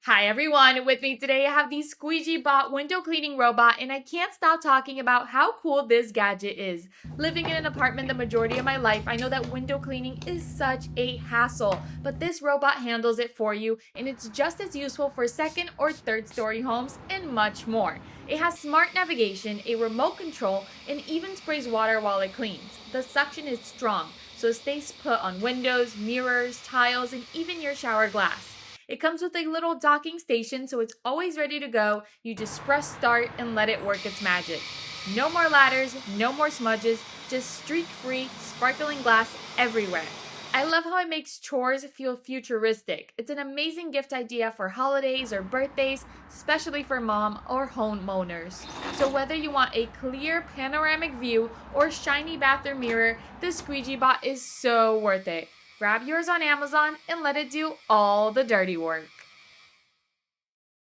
Hi everyone, with me today I have the SqueeGBot window cleaning robot, and I can't stop talking about how cool this gadget is. Living in an apartment the majority of my life, I know that window cleaning is such a hassle, but this robot handles it for you, and it's just as useful for second or third story homes and much more. It has smart navigation, a remote control, and even sprays water while it cleans. The suction is strong, so it stays put on windows, mirrors, tiles, and even your shower glass. It comes with a little docking station, so it's always ready to go. You just press start and let it work its magic. No more ladders, no more smudges, just streak-free, sparkling glass everywhere. I love how it makes chores feel futuristic. It's an amazing gift idea for holidays or birthdays, especially for mom or homeowners. So whether you want a clear panoramic view or shiny bathroom mirror, the SqueeGBot is so worth it. Grab yours on Amazon and let it do all the dirty work.